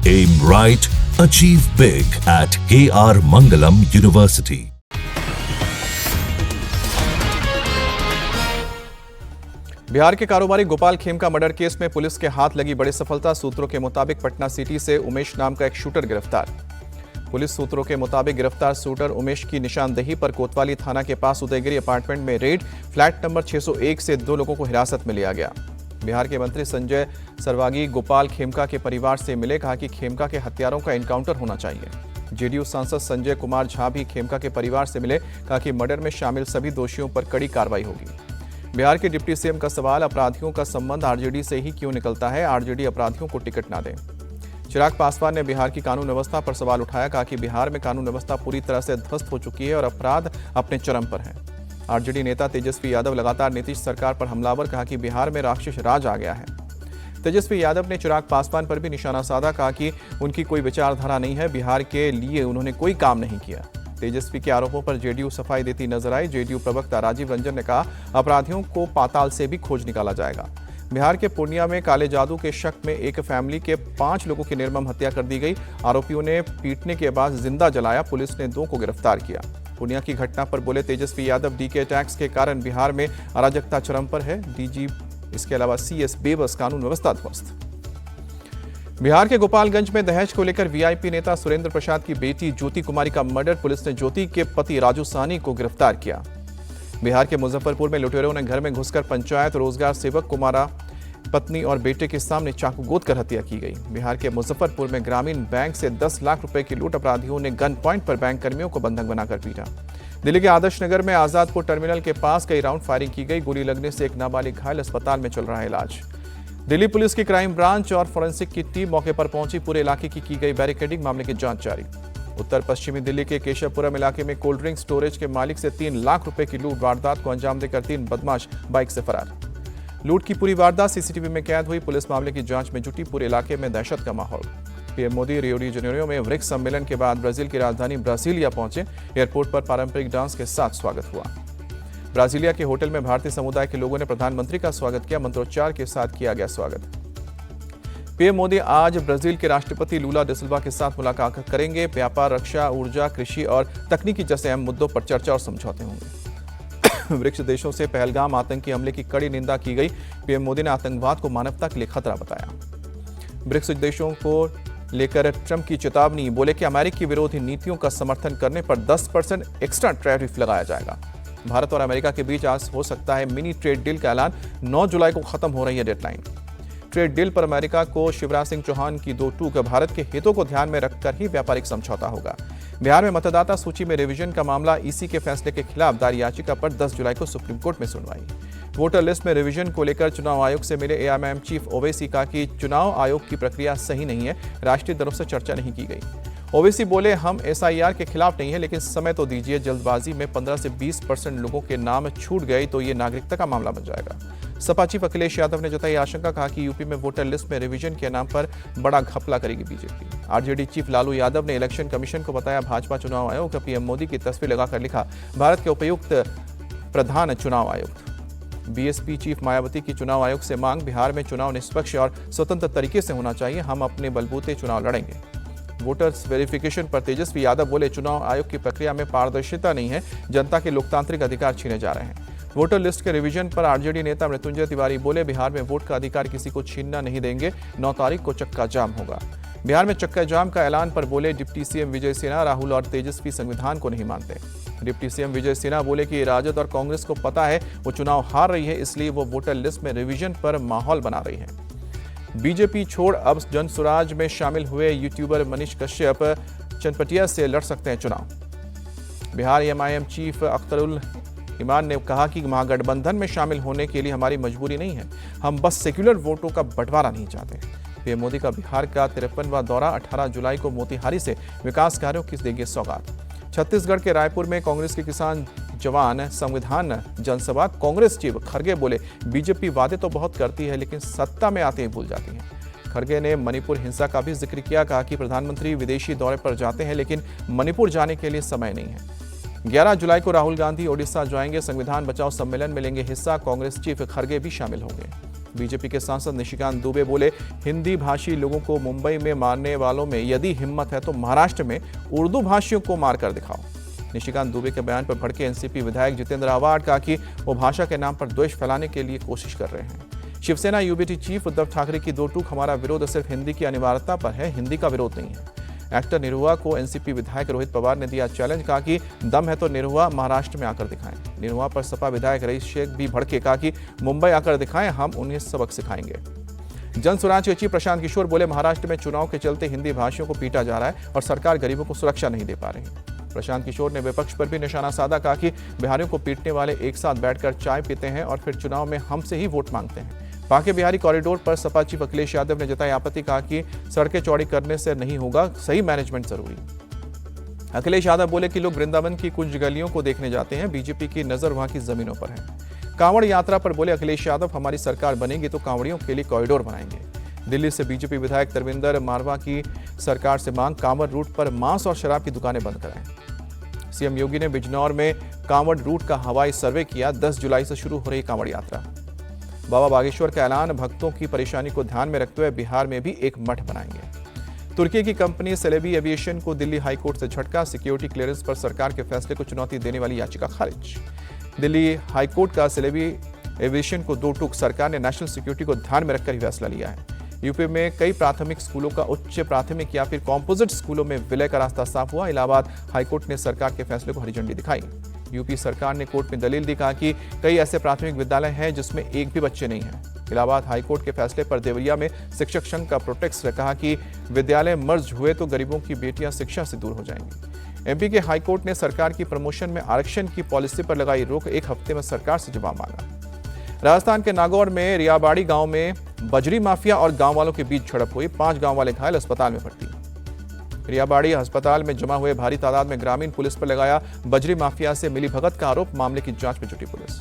Aim right, achieve big at KR Mangalam University. Bihar के कारोबारी Gopal Khemka murder case में police के हाथ लगी बड़ी सफलता। सूत्रों के मुताबिक पटना सिटी से उमेश नाम का एक शूटर गिरफ्तार। पुलिस सूत्रों के मुताबिक गिरफ्तार शूटर उमेश की निशानदेही पर कोतवाली थाना के पास उदयगिरी अपार्टमेंट में रेड, फ्लैट नंबर 601 से 2 लोगों को हिरासत में लिया गया। बिहार के मंत्री संजय सरवागी गोपाल खेमका के परिवार से मिले, कहा कि खेमका के हत्यारों का एनकाउंटर होना चाहिए। जेडीयू सांसद संजय कुमार झा भी खेमका के परिवार से मिले, कहा कि मर्डर में शामिल सभी दोषियों पर कड़ी कार्रवाई होगी। बिहार के डिप्टी सीएम का सवाल, अपराधियों का संबंध आरजेडी से ही क्यों निकलता है, आरजेडी अपराधियों को टिकट ना दे। चिराग पासवान ने बिहार की कानून व्यवस्था पर सवाल उठाया, कहा कि बिहार में कानून व्यवस्था पूरी तरह से ध्वस्त हो चुकी है और अपराध अपने चरम पर है। आरजेडी नेता तेजस्वी यादव लगातार नीतीश सरकार पर हमलावर, कहा कि बिहार में राक्षस राज आ गया है। तेजस्वी यादव ने चिराग पासवान पर भी निशाना साधा, कहा कि उनकी कोई विचारधारा नहीं है, बिहार के लिए उन्होंने कोई काम नहीं किया। तेजस्वी के आरोपों पर जेडीयू सफाई देती नजर आई। जेडीयू प्रवक्ता राजीव रंजन ने कहा, अपराधियों को पाताल से भी खोज निकाला जाएगा। बिहार के पूर्णिया में काले जादू के शक में एक फैमिली के 5 लोगों की निर्मम हत्या कर दी गई। आरोपियों ने पीटने के बाद जिंदा जलाया। पुलिस ने 2 को गिरफ्तार किया। पूर्णिया की घटना पर बोले तेजस्वी यादव, डीके टैक्स के कारण बिहार में अराजकता चरम पर है। डीजी इसके अलावा सीएस बेबस, कानून व्यवस्था ध्वस्त। बिहार के गोपालगंज में दहेज को लेकर वीआईपी नेता सुरेंद्र प्रसाद की बेटी ज्योति कुमारी का मर्डर। पुलिस ने ज्योति के पति राजू साहनी को गिरफ्तार किया। बिहार के मुजफ्फरपुर में लुटेरों ने घर में घुसकर पंचायत रोजगार सेवक कुमारा पत्नी और बेटे के सामने चाकू गोद कर हत्या की गई। बिहार के मुजफ्फरपुर में ग्रामीण बैंक से 10 लाख रुपए की लूट, अपराधियों ने गन पॉइंट पर बैंक कर्मियों को बंधक बनाकर पीटा। दिल्ली के आदर्श नगर में आजादपुर टर्मिनल के पास कई राउंड फायरिंग की गई। गोली लगने से एक नाबालिग घायल, अस्पताल में चल रहा है इलाज। दिल्ली पुलिस की क्राइम ब्रांच और फोरेंसिक की टीम मौके पर पहुंची। पूरे इलाके की गई बैरिकेडिंग, मामले की जांच जारी। उत्तर पश्चिमी दिल्ली के केशवपुरम इलाके में कोल्ड ड्रिंक स्टोरेज के मालिक से 3 लाख रुपए की लूट, वारदात को अंजाम देकर 3 बदमाश बाइक से फरार। लूट की पूरी वारदात सीसीटीवी में कैद हुई। पुलिस मामले की जांच में जुटी। पूरे इलाके में दहशत का माहौल। PM Modi Rio de Janeiro में ब्रिक्स सम्मेलन के बाद ब्राजील की राजधानी ब्राजीलिया पहुंचे। एयरपोर्ट पर पारंपरिक डांस के साथ स्वागत हुआ। ब्राजीलिया के होटल में भारतीय समुदाय के लोगों ने प्रधानमंत्री का स्वागत किया। मंत्रोच्चार के साथ किया गया स्वागत। पीएम मोदी आज ब्राजील के राष्ट्रपति लूला डी सिल्वा के साथ मुलाकात करेंगे। व्यापार, रक्षा, ऊर्जा, कृषि और तकनीकी जैसे अहम मुद्दों पर चर्चा और समझौते होंगे। ब्रिक्स देशों से पहलगाम आतंकी हमले की कड़ी निंदा की गई। पीएम मोदी ने आतंकवाद को मानवता के लिए खतरा बताया। ब्रिक्स देशों को लेकर ट्रंप की चेतावनी, बोले कि अमेरिकी विरोधी नीतियों का समर्थन करने पर 10% एक्स्ट्रा टैरिफ लगाया जाएगा। भारत और अमेरिका के बीच आज हो सकता है मिनी ट्रेड डील का ऐलान। 9 जुलाई को खत्म हो रही है डेडलाइन। ट्रेड डील पर अमेरिका को शिवराज सिंह चौहान की 2 टूक, भारत के हितों को ध्यान में रखकर ही व्यापारिक समझौता होगा। बिहार में मतदाता सूची में रिवीजन का मामला, ईसी के फैसले के खिलाफ दायर याचिका पर 10 जुलाई को सुप्रीम कोर्ट में सुनवाई। वोटर लिस्ट में रिवीजन को लेकर चुनाव आयोग से मिले एआईएमआईएम चीफ ओवैसी, कहा कि चुनाव आयोग की प्रक्रिया सही नहीं है, राष्ट्रीय दरों से चर्चा नहीं की गई। ओवैसी बोले, हम एसआईआर के खिलाफ नहीं है, लेकिन समय तो दीजिए। जल्दबाजी में 15 से 20% लोगों के नाम छूट गए तो ये नागरिकता का मामला बन जाएगा। सपा चीफ अखिलेश यादव ने जताई आशंका, कहा कि यूपी में वोटर लिस्ट में रिवीजन के नाम पर बड़ा घपला करेगी BJP. RJD chief Lalu Yadav ने इलेक्शन कमीशन को बताया भाजपा चुनाव आयोग। पीएम मोदी की तस्वीर लगाकर लिखा, भारत के उपयुक्त प्रधान चुनाव आयुक्त। बीएसपी चीफ मायावती की चुनाव आयोग से मांग, बिहार में चुनाव निष्पक्ष और स्वतंत्र तरीके से होना चाहिए, हम अपने बलबूते चुनाव लड़ेंगे। वोटर्स वेरिफिकेशन पर तेजस्वी यादव बोले, चुनाव आयोग की प्रक्रिया में पारदर्शिता नहीं है, जनता के लोकतांत्रिक अधिकार छीने जा रहे हैं। वोटर लिस्ट के रिवीजन पर आरजेडी नेता मृत्युंजय तिवारी बोले, बिहार में वोट का अधिकार किसी को छीनना नहीं देंगे, 9 तारीख को चक्का जाम होगा। बिहार में चक्का जाम का ऐलान पर बोले डिप्टी सीएम विजय सिन्हा, राहुल और तेजस्वी संविधान को नहीं मानते। डिप्टी सीएम विजय सिन्हा बोले कि राजद और कांग्रेस को पता है वो चुनाव हार रही है, इसलिए वो वोटर लिस्ट में रिवीजन पर माहौल बना रही है। बीजेपी छोड़ अब जनसुराज में शामिल हुए यूट्यूबर मनीष कश्यप चनपटिया से लड़ सकते हैं चुनाव। बिहार एमआईएम चीफ अख्तरुल ईमान ने कहा कि महागठबंधन में शामिल होने के लिए हमारी मजबूरी नहीं है, हम बस सेक्युलर वोटों का बंटवारा नहीं चाहते। पीएम मोदी का बिहार का 53वां दौरा, 18 जुलाई को मोतिहारी से विकास कार्यों की देंगे सौगात। छत्तीसगढ़ के रायपुर में कांग्रेस के किसान जवान संविधान जनसभा। कांग्रेस चीफ खड़गे बोले, बीजेपी वादे तो बहुत करती है लेकिन सत्ता में आते ही भूल जाती है। खड़गे ने मणिपुर हिंसा का भी जिक्र किया, कहा कि प्रधानमंत्री विदेशी दौरे पर जाते हैं लेकिन मणिपुर जाने के लिए समय नहीं है। 11 जुलाई को राहुल गांधी ओडिशा जाएंगे, संविधान बचाओ सम्मेलन में लेंगे हिस्सा, कांग्रेस चीफ खड़गे भी शामिल होंगे। बीजेपी के सांसद निशिकांत दुबे बोले, हिंदी भाषी लोगों को मुंबई में मारने वालों में यदि हिम्मत है तो महाराष्ट्र में उर्दू भाषियों को मारकर दिखाओ। निशिकांत दुबे के बयान पर भड़के एनसीपी विधायक जितेंद्र आव्हाड कहा कि वो भाषा के नाम पर द्वेष फैलाने के लिए कोशिश कर रहे हैं। शिवसेना यूबीटी चीफ उद्धव ठाकरे की दो टूक, हमारा विरोध सिर्फ हिंदी की अनिवार्यता पर है, हिंदी का विरोध नहीं है। एक्टर निरहुआ को एनसीपी विधायक रोहित पवार ने दिया चैलेंज, कहा कि दम है तो निरहुआ महाराष्ट्र में आकर दिखाएं। निरहुआ पर सपा विधायक रईस शेख भी भड़के, कहा कि मुंबई आकर दिखाएं, हम उन्हें सबक सिखाएंगे। जन स्वराज के चीफ प्रशांत किशोर बोले, महाराष्ट्र में चुनाव के चलते हिंदी भाषियों को पीटा जा रहा है और सरकार गरीबों को सुरक्षा नहीं दे पा रही। प्रशांत किशोर ने विपक्ष पर भी निशाना साधा, कहा कि बिहारियों को पीटने वाले एक साथ बैठकर चाय पीते हैं और फिर चुनाव में हमसे ही वोट मांगते हैं। बांके बिहारी कॉरिडोर पर सपा चीफ अखिलेश यादव ने जताई आपत्ति, कहा कि सड़कें चौड़ी करने से नहीं होगा, सही मैनेजमेंट जरूरी। अखिलेश यादव बोले कि लोग वृंदावन की कुछ गलियों को देखने जाते हैं, बीजेपी की नजर वहां की जमीनों पर है। कांवड़ यात्रा पर बोले अखिलेश यादव, हमारी सरकार बनेगी तो कांवड़ियों के लिए कॉरिडोर बनाएंगे। दिल्ली से बीजेपी विधायक तरविंदर मारवा की सरकार से मांग, कांवड़ रूट पर मांस और शराब की दुकानें बंद कराएं। सीएम योगी ने बिजनौर में कांवड़ रूट का हवाई सर्वे किया। 10 जुलाई से शुरू हो रही कांवड़ यात्रा। बाबा बागेश्वर का ऐलान, भक्तों की परेशानी को ध्यान में रखते हुए बिहार में भी एक मठ बनाएंगे। तुर्की की कंपनी सेलेबी एविएशन को दिल्ली हाईकोर्ट से झटका, सिक्योरिटी क्लियरेंस पर सरकार के फैसले को चुनौती देने वाली याचिका खारिज। दिल्ली हाईकोर्ट का सेलेबी एविएशन को दो टूक, सरकार ने नेशनल सिक्योरिटी को ध्यान में रखकर ही फैसला लिया है। यूपी में कई प्राथमिक स्कूलों का उच्च प्राथमिक या फिर कॉम्पोजिट स्कूलों में विलय का रास्ता साफ हुआ। इलाहाबाद हाईकोर्ट ने सरकार के फैसले को हरी झंडी दिखाई। यूपी सरकार ने कोर्ट में दलील दी, कहा कि कई ऐसे प्राथमिक विद्यालय हैं जिसमें एक भी बच्चे नहीं हैं। इलाहाबाद हाईकोर्ट के फैसले पर देवरिया में शिक्षक संघ का प्रोटेस्ट, कहा कि विद्यालय मर्ज हुए तो गरीबों की बेटियां शिक्षा से दूर हो जाएंगी। एमपी के हाईकोर्ट ने सरकार की प्रमोशन में आरक्षण की पॉलिसी पर लगाई रोक, एक हफ्ते में सरकार से जवाब मांगा। राजस्थान के नागौर में रियाबाड़ी गांव में बजरी माफिया और गांव वालों के बीच झड़प हुई। 5 गांव वाले घायल, अस्पताल में भर्ती। रियाबाड़ी अस्पताल में जमा हुए भारी तादाद में ग्रामीण पुलिस पर लगाया बजरी माफिया से मिलीभगत का आरोप, मामले की जांच में जुटी पुलिस।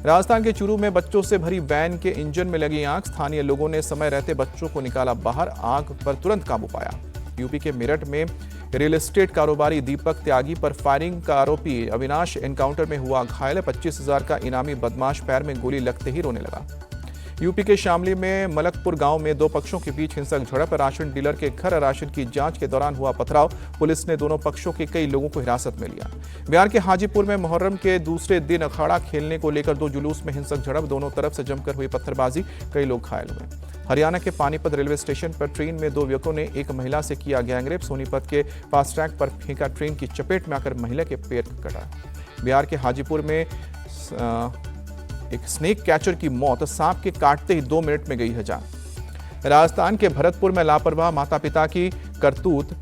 राजस्थान के चूरू में बच्चों से भरी वैन के इंजन में लगी आग, स्थानीय लोगों ने समय रहते बच्चों को निकाला बाहर, आग पर तुरंत काबू पाया। यूपी के मेरठ में रियल एस्टेट कारोबारी दीपक त्यागी पर फायरिंग का आरोपी अविनाश एनकाउंटर में हुआ घायल। 25,000 का इनामी बदमाश पैर में गोली लगते ही रोने लगा। यूपी के शामली में मलकपुर गांव में दो पक्षों के बीच हिंसक झड़प, राशन डीलर के घर राशन की जांच के दौरान हुआ पथराव, पुलिस ने दोनों पक्षों के कई लोगों को हिरासत में लिया। बिहार के हाजीपुर में मुहर्रम के दूसरे दिन अखाड़ा खेलने को लेकर दो जुलूस में हिंसक झड़प, दोनों तरफ से जमकर हुई पत्थरबाजी, कई लोग घायल हुए। हरियाणा के पानीपत रेलवे स्टेशन पर ट्रेन में दो युवकों ने एक महिला से किया गैंगरेप, सोनीपत के फास्ट ट्रैक पर फेंका, ट्रेन की चपेट में आकर महिला के पैर कटा। बिहार के हाजीपुर में एक स्नेक कैचर की मौत, सांप के काटते ही 2 मिनट में गई है जान। राजस्थान के भरतपुर में लापरवाह माता पिता की करतूत,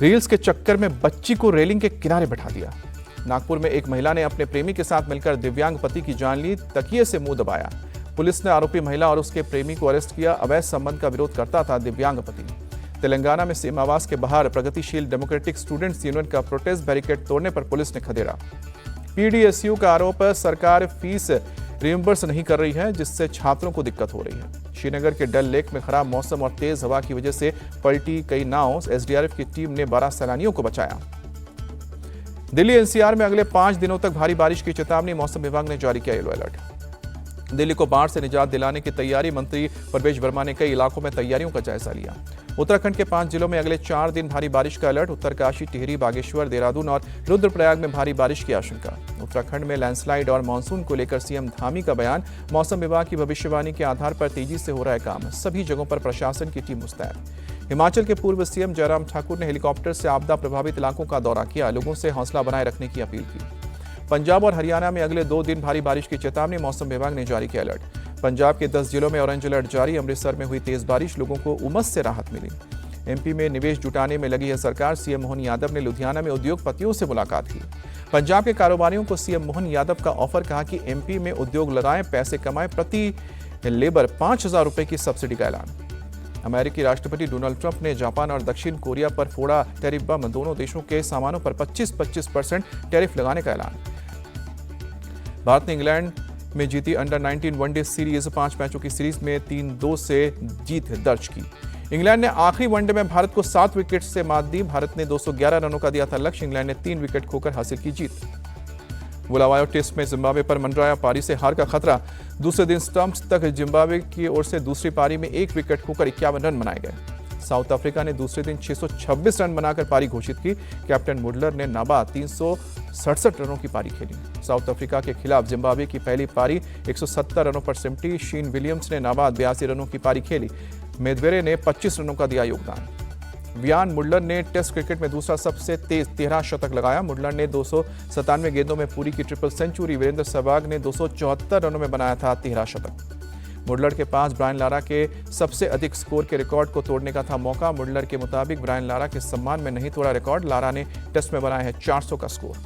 रील्स के चक्कर में बच्ची को रेलिंग के किनारे बैठा दिया। नागपुर में एक महिला ने अपने प्रेमी के साथ मिलकर दिव्यांग पति की जान ली, तकिए से मुंह दबाया। पुलिस ने आरोपी महिला और उसके प्रेमी को अरेस्ट किया, अवैध संबंध का विरोध करता था दिव्यांग पति। तेलंगाना में सीएम आवास के बाहर प्रगतिशील डेमोक्रेटिक स्टूडेंट्स यूनियन का प्रोटेस्ट, बैरिकेड तोड़ने पर पुलिस ने खदेड़ा। पीडीएसयू का आरोप, सरकार फीस रिइंबर्स नहीं कर रही है, जिससे छात्रों को दिक्कत हो रही है। श्रीनगर के डल लेक में खराब मौसम और तेज हवा की वजह से पलटी कई नाव, एसडीआरएफ की टीम ने 12 सैलानियों को बचाया। दिल्ली एनसीआर में अगले 5 दिनों तक भारी बारिश की चेतावनी, मौसम विभाग ने जारी किया येलो अलर्ट। दिल्ली को बाढ़ से निजात दिलाने की तैयारी, मंत्री प्रवेश वर्मा ने कई इलाकों में तैयारियों का जायजा लिया। उत्तराखंड के 5 जिलों में अगले 4 दिन भारी बारिश का अलर्ट, उत्तरकाशी, टिहरी, बागेश्वर, देहरादून और रुद्रप्रयाग में भारी बारिश की आशंका। उत्तराखंड में लैंडस्लाइड और मानसून को लेकर सीएम धामी का बयान, मौसम विभाग की भविष्यवाणी के आधार पर तेजी से हो रहा है काम, सभी जगहों पर प्रशासन की टीम मुस्तैद। हिमाचल के पूर्व सीएम जयराम ठाकुर ने हेलीकॉप्टर से आपदा प्रभावित इलाकों का दौरा किया, लोगों से हौसला बनाए रखने की अपील की। पंजाब और हरियाणा में अगले 2 दिन भारी बारिश की चेतावनी, मौसम विभाग ने जारी किया अलर्ट। पंजाब के 10 जिलों में ऑरेंज अलर्ट जारी, अमृतसर में हुई तेज बारिश, लोगों को उमस से राहत मिली। एमपी में निवेश जुटाने में लगी है सरकार, सीएम मोहन यादव ने लुधियाना में उद्योगपतियों से मुलाकात की। पंजाब के कारोबारियों को सीएम मोहन यादव का ऑफर, कहा कि एमपी में उद्योग लगाएं, पैसे कमाएं, प्रति लेबर 5,000 रुपए की सब्सिडी का ऐलान। अमेरिकी राष्ट्रपति डोनाल्ड ट्रंप ने जापान और दक्षिण कोरिया पर फोड़ा टैरिफ बम, दोनों देशों के सामानों पर 25% टैरिफ लगाने का ऐलान। भारत ने इंग्लैंड में जीती अंडर 19 वनडे सीरीज, 5 मैचों की सीरीज में 3-2 से जीत दर्ज की। इंग्लैंड ने आखिरी वनडे में भारत को 7 विकेट से मात दी, भारत ने 211 रनों का दिया था लक्ष्य, इंग्लैंड ने 3 विकेट खोकर हासिल की जीत। बुलावायो टेस्ट में जिम्बाब्वे पर मंडराया पारी से हार का खतरा। दूसरे दिन स्टंप्स तक जिम्बाब्वे की ओर से दूसरी पारी में 1 विकेट खोकर 51 रन बनाए गए। साउथ अफ्रीका ने दूसरे दिन 626 रन बनाकर पारी घोषित की। कैप्टन मुडलर ने नाबाद 367 रनों की पारी खेली। साउथ अफ्रीका के खिलाफ जिम्बाब्वे की पहली पारी 170 रनों पर सिमटी। शीन विलियम्स ने नाबाद 82 रनों की पारी खेली। मेदवेरे ने 25 रनों का दिया योगदान। वियान मुडलर ने टेस्ट क्रिकेट में दूसरा सबसे तेज 13 शतक लगाया। मुडलर ने 297 गेंदों में पूरी की ट्रिपल सेंचुरी। वीरेंद्र सहवाग ने 274 रनों में बनाया था 13 शतक। मुडलर के पास ब्रायन लारा के सबसे अधिक स्कोर के रिकॉर्ड को तोड़ने का था मौका। मुडलर के मुताबिक ब्रायन लारा के सम्मान में नहीं तोड़ा रिकॉर्ड। लारा ने टेस्ट में बनाया है 400 का स्कोर।